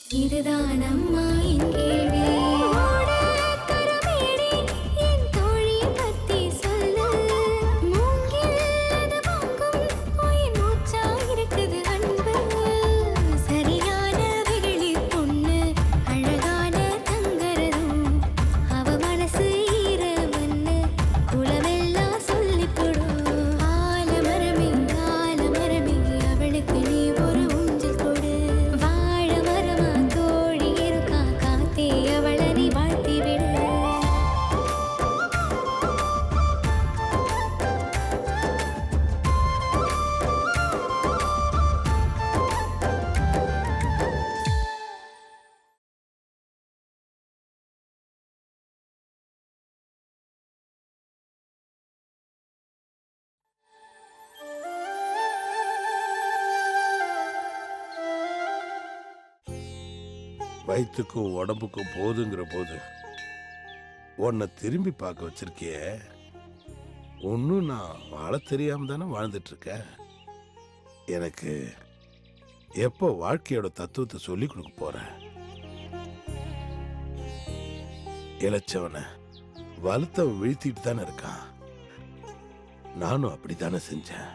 இதுதான் அம்மா என் கேள்வி. ஓடத் தரமேடி, என் தோழியைப் பத்தி சொல்லு. மூங்கில் அது வாங்கும், உயிர் மூச்சா இருக்குது அன்பு. சரியான வெகுளிப் பொண்ணு, அழகான தங்கரதம். அவ மனசு ஈரமண்ணு, குலமெல்லாம் சொல்லிக் கொடு. ஆலமரமே, ஆலமரமே, அவளுக்கு நீ ஒரு ஊஞ்சல் கொடு. வாழ மரமா தோழி இருக்கா, காத்தே அவளை நீ வாழ்த்தி விடு. வயிற்றுக்கும் உடம்புக்கும் போதுங்கிற போது உன்னை திரும்பி பார்க்க வச்சிருக்கிய. ஒன்றும் நான் வாழ தெரியாம தானே வாழ்ந்துட்டு இருக்கேன். எனக்கு எப்போ வாழ்க்கையோட தத்துவத்தை சொல்லி கொடுக்க போற? இளைச்சவனை வலுத்தவன் வீழ்த்திட்டு தானே இருக்கான். நானும் அப்படித்தானே செஞ்சேன்.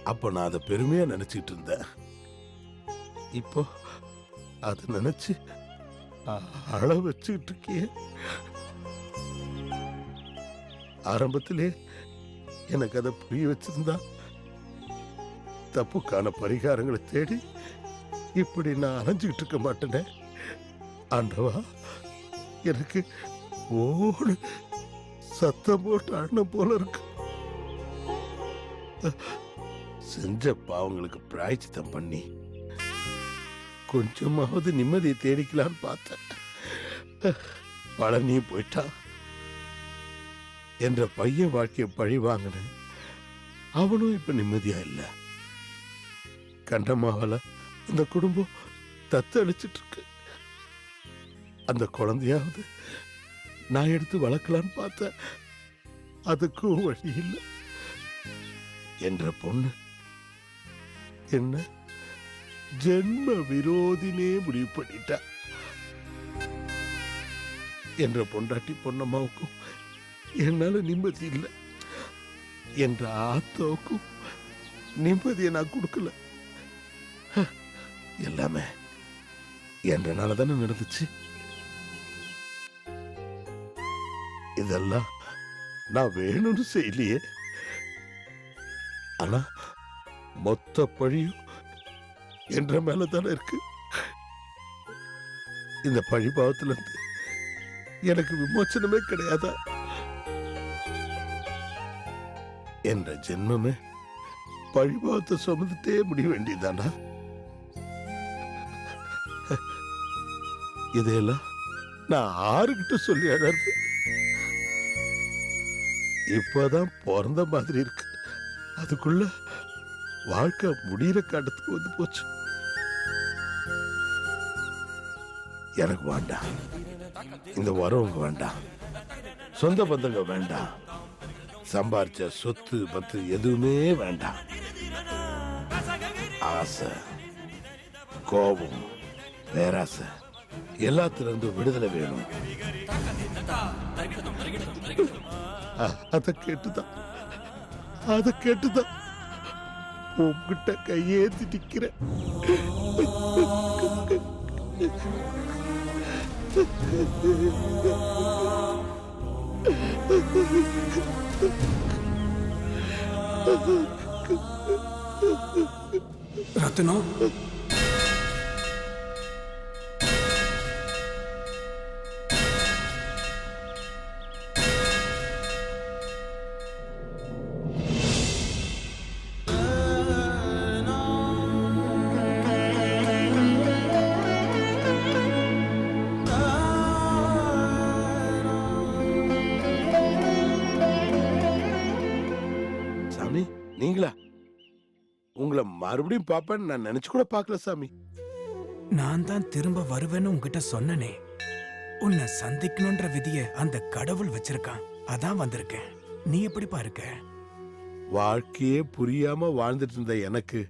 அப்ப நான் அதை பெருமையா நினைச்சிட்டு இருந்தேன். இப்போ அதை நினைச்சு அழ வச்சுக்கிட்டு இருக்கிய. ஆரம்பத்திலே எனக்கு அதை புரிய வச்சிருந்தா தப்புக்கான பரிகாரங்களை தேடி இப்படி நான் அலைஞ்சுக்கிட்டு இருக்க மாட்டேனே. ஆண்டவா, எனக்கு ஓடு சத்தம் போட்டு அண்ணன் போல இருக்கு. செஞ்ச பாவங்களுக்கு பிராய்ச்சித்தம் பண்ணி கொஞ்சமாவது நிம்மதியை தேடிக்கலான்னு பார்த்தேன். பழனி போயிட்டான். என்ற பையன் வாழ்க்கையை பழி வாங்கினேன். அவனும் இப்ப நிம்மதியா இல்ல. கண்டமாவல அந்த குடும்பம் தத்தளிச்சிட்டு இருக்கு. அந்த குழந்தையாவது நான் எடுத்து வளர்க்கலான்னு பார்த்தேன். அதுக்கும் வழி இல்லை. என்ற பொண்ணு என்ன ஜென்ம விரோதினே முடிவு பண்ணிட்டா. என்ற பொண்டாட்டி பொன்னம்மாவுக்கும் என்னால நிம்மதி இல்லை. என்ற ஆத்தாவுக்கும் நிம்மதியை நான் கொடுக்கல. எல்லாமே என்றனால தானே நடந்துச்சு. இதெல்லாம் நான் வேணும்னு செய்யலையே. ஆனா மொத்த பழியும் என்ற மேலதானே இருக்கு. இந்த பழிபாவத்துல இருந்து எனக்கு விமோச்சனமே கிடையாதா? என்ற ஜென்மமே பழிபாவத்தை சுமந்துட்டே முடிய வேண்டியதானா? இதையெல்லாம் நான் ஆறுகிட்ட சொல்லி அழறது. இப்பதான் பிறந்த மாதிரி இருக்கு. அதுக்குள்ள வாழ்க்கை முடிகிற காட்டத்துக்கு வந்து போச்சு. எனக்கு வேண்டாம். இந்த வரவங்க வேண்டாம். சொந்த பந்தங்க வேண்டாம். சம்பாரிச்ச சொத்து பத்து எதுவுமே வேண்டாம். ஆசை, கோபம், பேராசை எல்லாத்துல இருந்து விடுதலை வேணும். அதை கேட்டுதான் உங்ககிட்ட கையேத்தி நிக்கிறேன். ரத்னம், நீங்களா? உங்களை மறுபடியும் பாப்பேன்னு நான் நினைச்சு கூட பார்க்கல சாமி. நான் தான் திரும்ப வருவேன்னு உன்கிட்ட சொன்னனே. உன்னை சந்திக்கணும்ன்ற விதிய அந்த கடவுள் வச்சிருக்கான். அதான் வந்திருக்கேன். நீ எப்படிப்பா இருக்க? வாழ்க்கையே புரியாம வாழ்ந்துட்டு இருந்த எனக்கு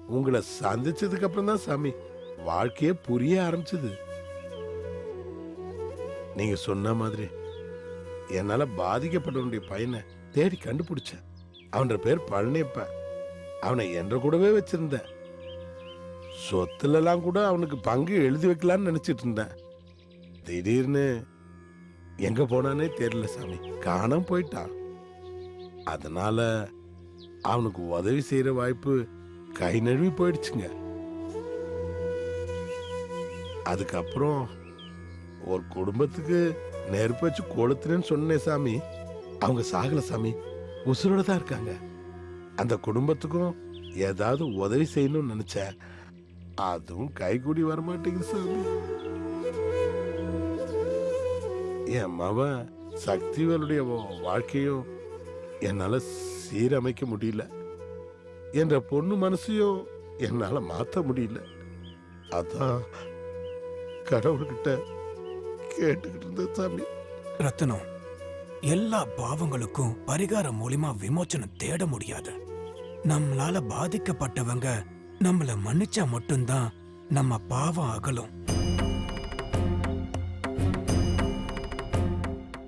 உங்களை சந்திச்சதுக்கு அப்புறம் தான் சாமி வாழ்க்கையே புரிய ஆரம்பிச்சது. நீங்க சொன்ன மாதிரி என்னால பாதிக்கப்பட வேண்டிய பையனை தேடி கண்டுபிடிச்சேன். அவன் பேர் பழனியப்பன். அவனை என்ற கூடவே வச்சிருந்தேன். சொத்துலலாம் கூட அவனுக்கு பங்கு எழுதி வைக்கலான்னு நினைச்சிட்டு இருந்தேன். திடீர்னு எங்க போனானே தெரியல சாமி, காணாம போயிட்டான். அதனால அவனுக்கு உதவி செய்யற வாய்ப்பு கை நழுவி போயிடுச்சுங்க. அதுக்கப்புறம் ஒரு குடும்பத்துக்கு நெருப்பு வச்சு கொளுத்துறேன்னு சொன்னேன் சாமி. அவங்க சாகல சாமி, உசுரோட தான் இருக்காங்க. அந்த குடும்பத்துக்கும் ஏதாவது உதவி செய்யணும்னு நினைச்சேன். அதுவும் கைகூடி வரமாட்டேங்குது சாமி. என் மவன் சக்திவேலுடைய வாழ்க்கையும் என்னால சீரமைக்க முடியல. என்ற பொண்ணு மனசையும் என்னால மாத்த முடியல. அதான் கடவுள்கிட்ட கேட்டுக்கிட்டு இருந்த சாமி. ரத்னம், எல்லா பாவங்களுக்கும் பரிகாரம் மூலியமா விமோச்சனம் தேட முடியாது. நம்மளால பாதிக்கப்பட்டவங்க நம்மள மன்னிச்சா மட்டும்தான் நம்ம பாவம் அகலும்.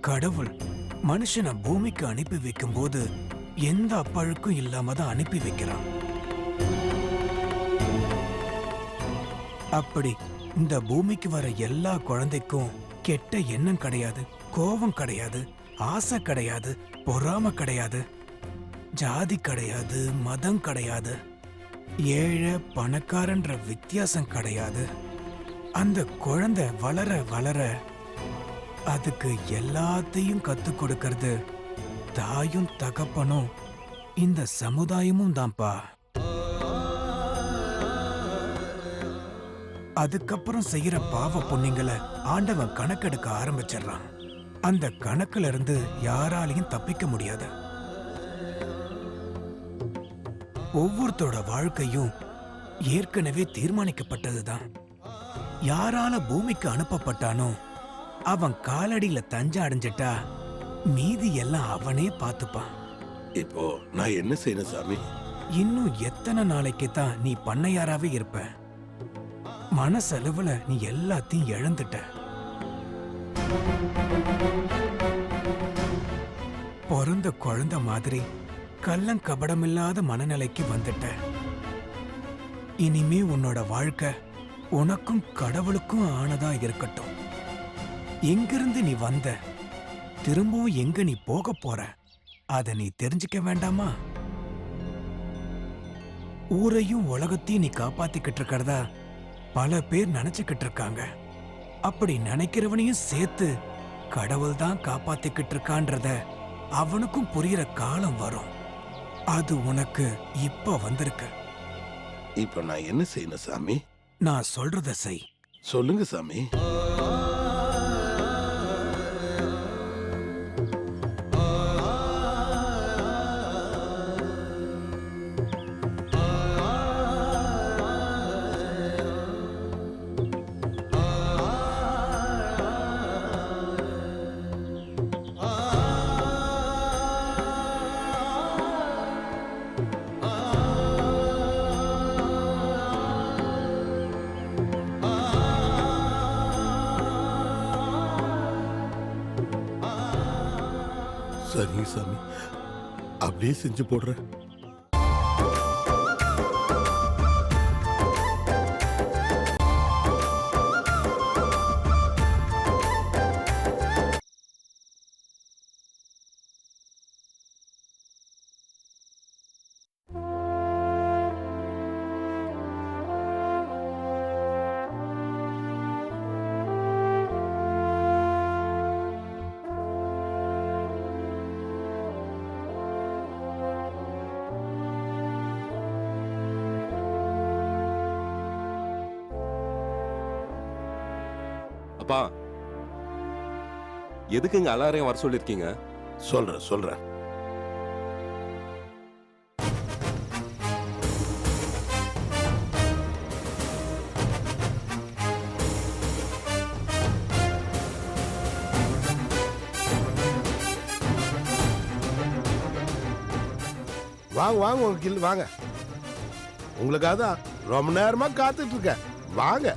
கடவுள் மனுஷனை பூமிக்கு அனுப்பி வைக்கும் போது எந்த அப்பழுக்கும் இல்லாம தான் அனுப்பி வைக்கிறான். அப்படி இந்த பூமிக்கு வர எல்லா குழந்தைக்கும் கெட்ட எண்ணம் கிடையாது, கோபம் கிடையாது, ஆசை கிடையாது, பொறாமை கிடையாது, ஜாதி கிடையாது, மதம் கிடையாது, ஏழை பணக்காரன்ற வித்தியாசம் கிடையாது. அந்த குழந்தை வளர வளர அதுக்கு எல்லாத்தையும் கத்துக் கொடுக்கறது தாயும் தகப்பனும் இந்த சமுதாயமும் தான்ப்பா. அதுக்கப்புறம் செய்யற பாவ புண்ணியங்களை ஆண்டவன் கணக்கெடுக்க ஆரம்பிச்சிடறான். அந்த கணக்குல இருந்து யாராலையும் தப்பிக்க முடியாது. ஒவ்வொருத்தோட வாழ்க்கையும் ஏற்கனவே தீர்மானிக்கப்பட்டதுதான். யாரால பூமிக்கு அனுப்பப்பட்டானோ அவன் காலடியில தஞ்ச அடைஞ்சிட்டா மீதி எல்லாம் அவனே பார்த்துப்பான். இப்போ நான் என்ன செய்யணும் சாமி? இன்னும் எத்தனை நாளைக்கு தான் நீ பண்ணையாராவே இருப்ப? மனசளவுல நீ எல்லாத்தையும் இழந்துட்ட. பிறந்த குழந்தை மாதிரி கள்ளங்கபடமில்லாத மனநிலைக்கு வந்துட்ட. இனிமே உன்னோட வாழ்க்கை உனக்கும் கடவுளுக்கும் ஆனதா இருக்கட்டும். எங்கிருந்து நீ வந்த, திரும்பவும் எங்க நீ போக போற, அத நீ தெரிஞ்சுக்க வேண்டாமா? ஊரையும் உலகத்தையும் நீ காப்பாத்திக்கிட்டு இருக்கிறதா பல பேர் நினைச்சுக்கிட்டு இருக்காங்க. அப்படி நினைக்கிறவனையும் சேர்த்து கடவுள் தான் காப்பாத்திக்கிட்டு இருக்கான்றத அவனுக்கும் புரியுற காலம் வரும். அது உனக்கு இப்ப வந்திருக்கு. இப்ப நான் என்ன செய்யணும் சாமி? நான் சொல்றத செய். சொல்லுங்க சாமி. சரிங்க சாமி, அப்படியே செஞ்சு போடுறேன். அப்பா, எதுக்கு இங்க எல்லாரையும் வர சொல்லிருக்கீங்க? சொல்றேன். வாங்க வக்கீல், வாங்க. உங்களுக்காக தான் ரொம்ப நேரமா காத்துட்டு இருக்கேன். வாங்க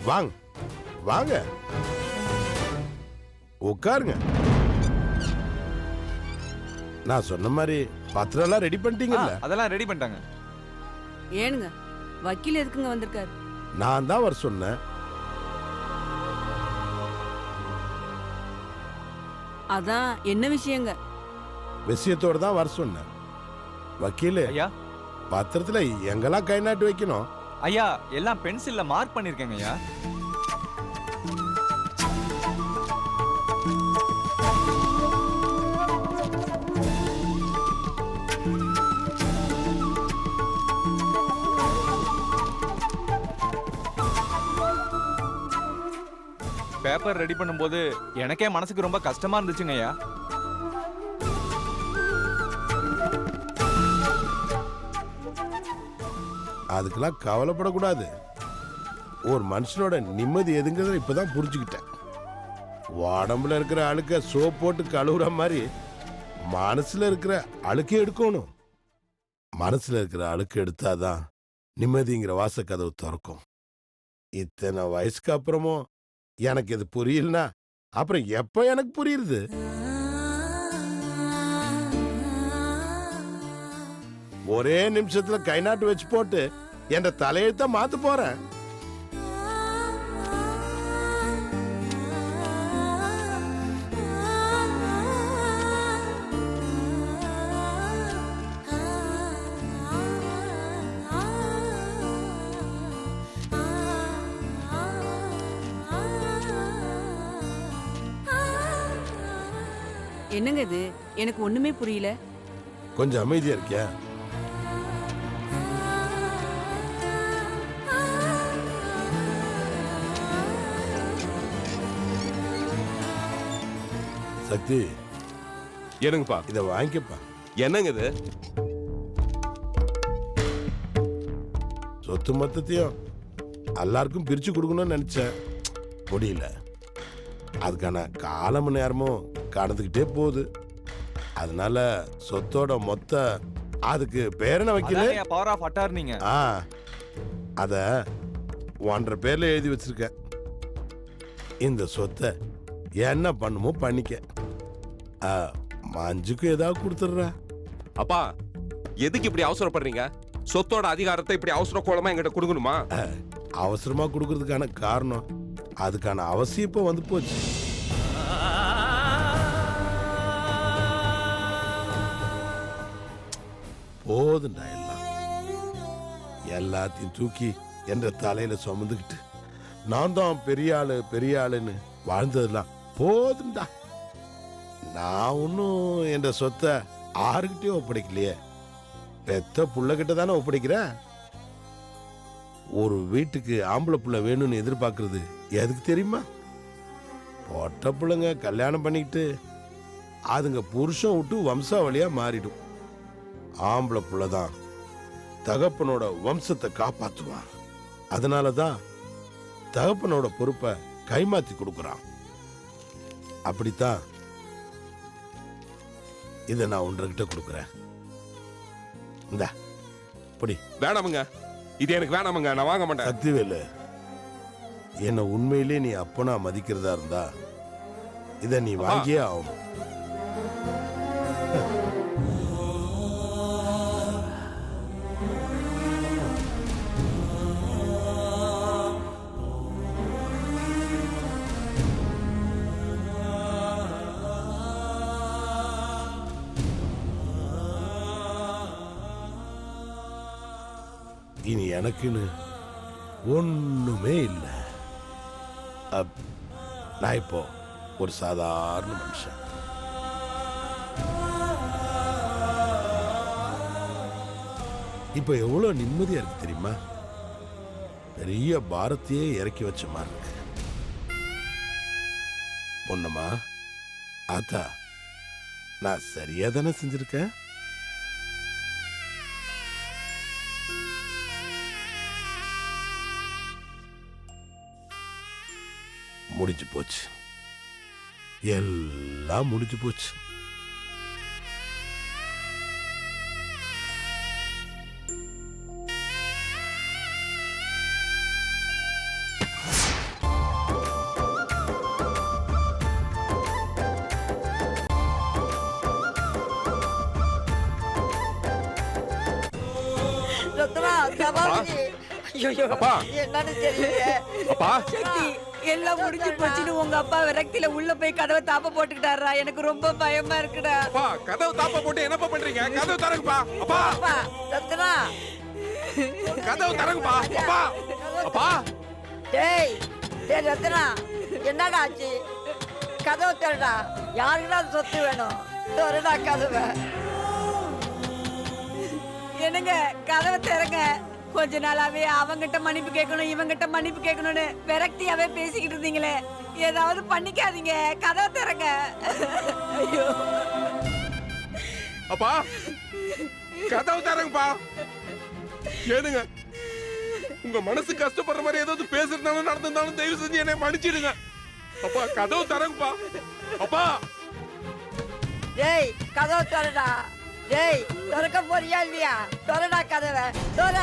வாங்க வாங்க உட்காருங்க. நான் சொன்ன மாதிரி பத்திரம் எல்லாம் ரெடி பண்ணிட்டீங்கல்ல? அதெல்லாம் ரெடி பண்ணிட்டாங்க. ஏனுங்க வக்கீல் எதுக்குங்க வந்திருக்காரு? நான் தான் வர சொன்னேன். அதான் என்ன விஷயங்க? விஷயத்தோட தான் வர சொன்னேன். வக்கீலு, ஐயா பத்திரத்துல எங்கெல்லாம் கை நாட்டு வைக்கணும்? ஐயா எல்லாம் பென்சில்ல மார்க் பண்ணிருக்கேங்க ஐயா. பேப்பர் ரெடி பண்ணும்போது எனக்கே மனசுக்கு ரொம்ப கஷ்டமா இருந்துச்சுங்க ஐயா. அதுக்கெல்லாம் கவலைப்படக்கூடாது. ஒரு மனுஷனோட நிம்மதி எதுங்கிறத இப்பதான் புரிஞ்சுக்கிட்டேன். உடம்புல இருக்கிற அழுக்க சோப் போட்டு கழுவுற மாதிரி மனசுல இருக்கிற அழுக்கே எடுக்கணும். மனசுல இருக்கிற அழுக்கு எடுத்தாதான் நிம்மதிங்கிற வாசக்கதவு திறக்கும். இத்தனை வயசுக்கு அப்புறமும் எனக்கு இது புரியலனா அப்புறம் எப்ப எனக்கு புரியுது? ஒரே நிமிஷத்துல கை நாட்டு வச்சு போட்டு என்ற தலையெழுத்த மாத்த போறேன். என்னங்க இது? எனக்கு ஒண்ணுமே புரியல. கொஞ்சம் அமைதியா இருக்கியா? சக்தி, என்னங்கப்பா? இத வாங்கிக்கப்பா. என்னங்க இது? சொத்து மொத்தத்தையும் எல்லாருக்கும் பிரிச்சு கொடுக்கணும்னு நினைச்சேன், முடியல. அதுக்கான காலம் நேரமும் கடந்துக்கிட்டே போகுது. அதனால சொத்தோட மொத்த அதுக்கு பேரனை வைக்கல. பவர் ஆஃப் அட்டார்னிங்க. அத 1.5 பேர்ல எழுதி வச்சிருக்கேன். இந்த சொத்தை என்ன பண்ணுமோ பண்ணிக்க. மஞ்சுக்கு ஏதாவது கொடுத்துடுற. அப்பா, எதுக்கு இப்படி அவசரப்படுறீங்க? சொத்தோட அதிகாரத்தை இப்படி அவசர கோலமா என்கிட்ட கொடுக்கணுமா? அவசரமா கொடுக்கறதுக்கான காரணம், அதுக்கான அவசியம் இப்ப வந்து போச்சு. போதுண்டா, எல்லாத்தையும் தூக்கி என்ற தலையில சுமந்துக்கிட்டு நான் தான் பெரிய ஆளுன்னு வாழ்ந்ததெல்லாம் போதுண்டா. நான் ஒன்னும் என்ற சொத்தை யாருக்கிட்டயும் ஒப்படைக்கலையே, பெத்த புள்ளகிட்ட தானே ஒப்படைக்கிறேன். ஒரு வீட்டுக்கு ஆம்பளை புள்ள வேணும்னு எதிர்பார்க்கறது எதுக்கு தெரியுமா? பொட்ட பிள்ளைங்க கல்யாணம் பண்ணிக்கிட்டு அதுங்க புருஷன் விட்டு வம்சாவளியா மாறிடும். ஆம்பளை புள்ளதான் தகப்பனோட வம்சத்தை காப்பாத்துவான். அதனாலதான் தகப்பனோட பொறுப்பை கைமாத்தி கொடுக்கறான். அப்படித்தான் இத நான் உன்கிட்ட கொடுக்கறேன். இந்தா புடி. வேணாமுங்க, இது எனக்கு வேணாமுங்க, நான் வாங்க மாட்டேன். சக்திவேலு, என்ன உண்மையிலே நீ அப்பனா மதிக்கிறதா இருந்தா இத நீ வாங்கியே ஆகணும். இனி எனக்குன்னு ஒண்ணுமே இல்லை. நான் இப்போ ஒரு சாதாரண மனுஷன். இப்ப எவ்வளவு நிம்மதியா இருக்கு தெரியுமா? பெரிய பாரத்தையே இறக்கி வச்ச மாதிரி இருக்கு. பொண்ணம்மா, ஆத்தா, நான் சரியா தானே செஞ்சிருக்கேன்? முடிஞ்சு போச்சு, எல்லாம் முடிஞ்சு போச்சு. ரத்னா சபாஷி ஐயோ அப்பா. என்னன்னு தெரியல அப்பா சக்தி எல்லாம் முடிஞ்சு போச்சுன்னு உங்க அப்பா விரக்தியில உள்ள போய் கதவை தாப்ப போட்டுக்கிட்டாரா எனக்கு ரொம்ப பயமா இருக்குடா அப்பா கதவு தாப்பா போட்டு என்னப்பா பண்றீங்க கதவு தரங்குப்பா அப்பா அப்பா ரத்னா கதவு தரங்குப்பா அப்பா அப்பா டேய் டேய் ரத்னா என்னடா ஆச்சு கதவு திறடா யாருக்குடா சொத்து வேணும் திறடா கதவை என்னங்க கதவை திறங்க கொஞ்ச நாளாவே அவங்கிட்ட மன்னிப்பு கேட்கணும் இவங்கிட்ட மன்னிப்பு கேட்கணும்னு விரக்தியாவே பேசிக்கிட்டு இருந்தீங்களே ஏதாவது பண்ணிக்காதீங்க கதவை திறங்க ஐயோ அப்பா கதவு தரங்குப்பா ஏனுங்க உங்க மனசு கஷ்டப்படுற மாதிரி ஏதாவது பேசுறதுனாலும் நடந்திருந்தாலும் தயவு செஞ்சு என்னை மன்னிச்சிடுங்க அப்பா கதவு தரங்குப்பா அப்பா டேய் கதவு திறடா டேய் திறக்க போறியா இல்லையா திறடா கதவை திற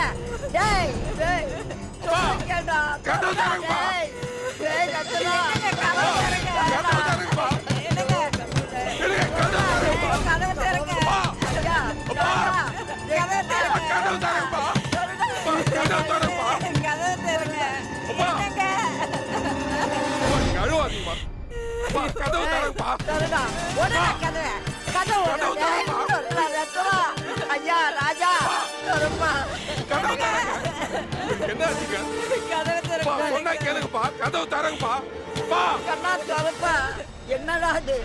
டேய் டேய் திறக்கடா கதவு தரங்குப்பா டேய் டேய் ரத்னா கதவை திறங்க கதவு தரங்குப்பா என்னங்க என்னங்க கதவு தரங்குப்பா கதவை திறங்க ஐயா அப்பா கதவை திறங்க கதவு தரங்குப்பா கதவு தரங்குப்பா கதவை திறங்க அப்பா என்னங்க அழுவாதீங்கம்மா அப்பா கதவு தரங்குப்பா திறடா ஓடடா கதவை கதவு கதவு டேய் திறப்பா. திறடா ரத்னா ஐயா ராஜா திறப்பா கதவு தரங்க என்ன ஆச்சுங்க கதவை அப்பா திறங்க சொன்னா கேளுங்கப்பா கதவு தரங்குப்பா அப்பா கண்ணா திறப்பா என்னடா அது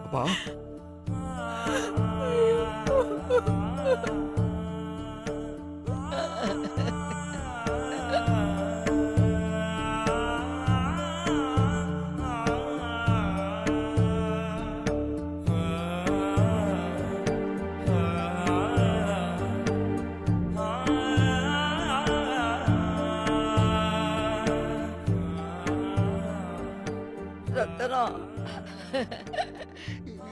அப்பா ரத்தனம்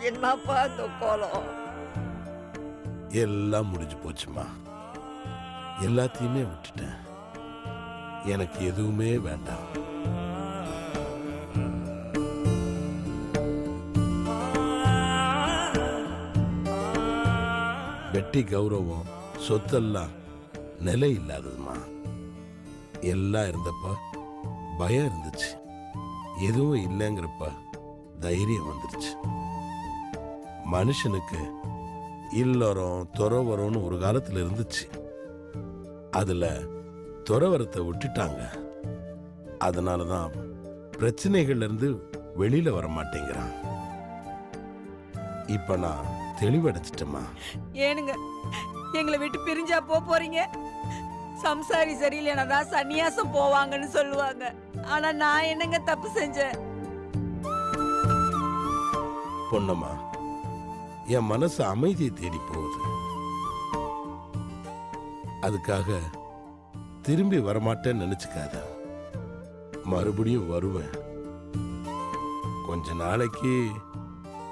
என்னப்பா இந்த கோலம் எல்லாம் முடிஞ்சு போச்சுமா. எல்லாத்தையுமே விட்டுட்டேன். எனக்கு எதுவுமே வேண்டாம். வெட்டி கௌரவம் சொத்தெல்லாம் நிலை இல்லாததுமா. எல்லாம் இருந்தப்ப பயம் இருந்துச்சு, எதுவும் இல்லைங்கிறப்ப தைரியம் வந்துருச்சு. மனுஷனுக்கு இல்லறம் துறவரம்னு ஒரு காலத்துல இருந்துச்சு. அதுல துறவரத்தை விட்டுட்டாங்க. அதனாலதான் பிரச்சனைகள்ல இருந்து வெளியில வர மாட்டேங்கிறான். இப்ப நான் தெளிவடைச்சிட்டேமா. ஏனுங்க எங்களை விட்டு பிரிஞ்சா போறீங்க? சம்சாரி சரியில்லைனா தான் சன்னியாசம் போவாங்கன்னு சொல்லுவாங்க. ஆனா நான் என்னங்க தப்பு செஞ்சேன்? பொன்னம்மா, என் மனசு அமைதியை தேடி போகுது. அதுக்காக திரும்பி வரமாட்டேன்னு நினைச்சுக்காத. மறுபடியும் வருவேன். கொஞ்ச நாளைக்கு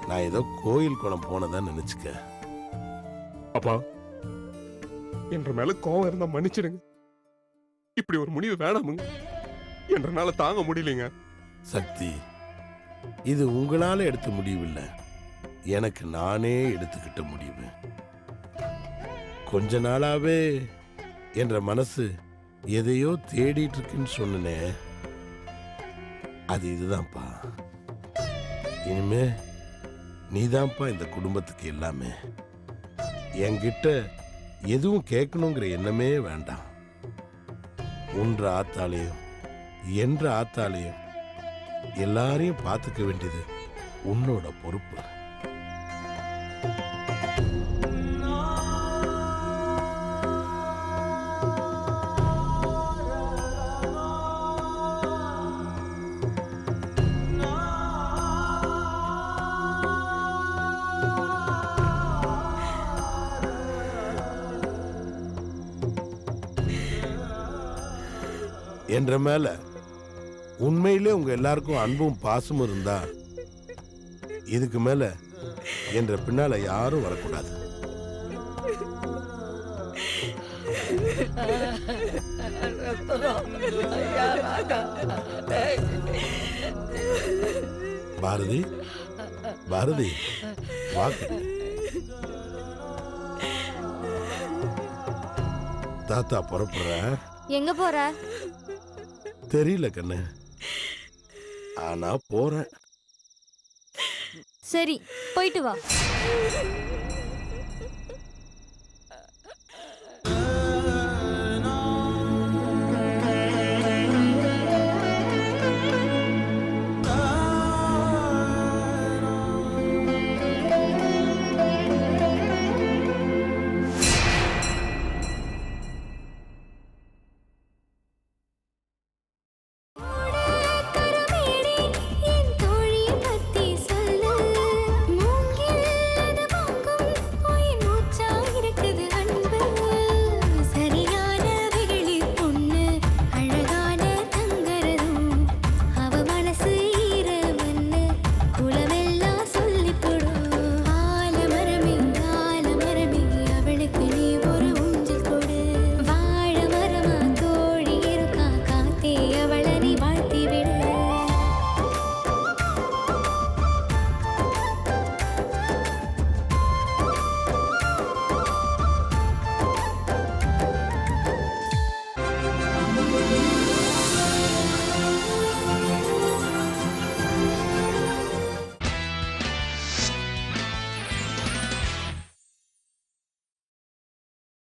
நான் ஏதோ கோயில் குளம் போனதா நினைச்சுக்க. அப்பா என்ற மேல கோவம் இருந்தா மன்னிச்சிடுங்க. இப்படி ஒரு முடிவு வேணாமுங்க. என்றனால தாங்க முடியலைங்க. சக்தி, இது உங்களால எடுத்த முடிவு இல்ல, எனக்கு நானே எடுத்துக்கிட்ட முடிவு. கொஞ்ச நாளாவே என்ற மனசு எதையோ தேடிட்டு இருக்குன்னு சொன்னனே, அது இதுதான்ப்பா. இனிமே நீதான்ப்பா இந்த குடும்பத்துக்கு எல்லாமே. என்கிட்ட எதுவும் கேட்கணுங்கிற எண்ணமே வேண்டாம். உன்ற ஆத்தாலையும் என்ற ஆத்தாலையும் எல்லாரையும் பார்த்துக்க வேண்டியது உன்னோட பொறுப்பு. என்ற மேல உண்மையிலே உங்க எல்லாருக்கும் அன்பும் பாசமும் இருந்தா இதுக்கு மேல என்ற பின்னால யாரும் வரக்கூடாது. ரத்தனம். ஐயா, ராஜா. டேய். பாரதி பாரதி வாக்கு தாத்தா புறப்படுற எங்க போற? தெரியல கண்ணு, ஆனா போறேன். சரி, போயிட்டு வா.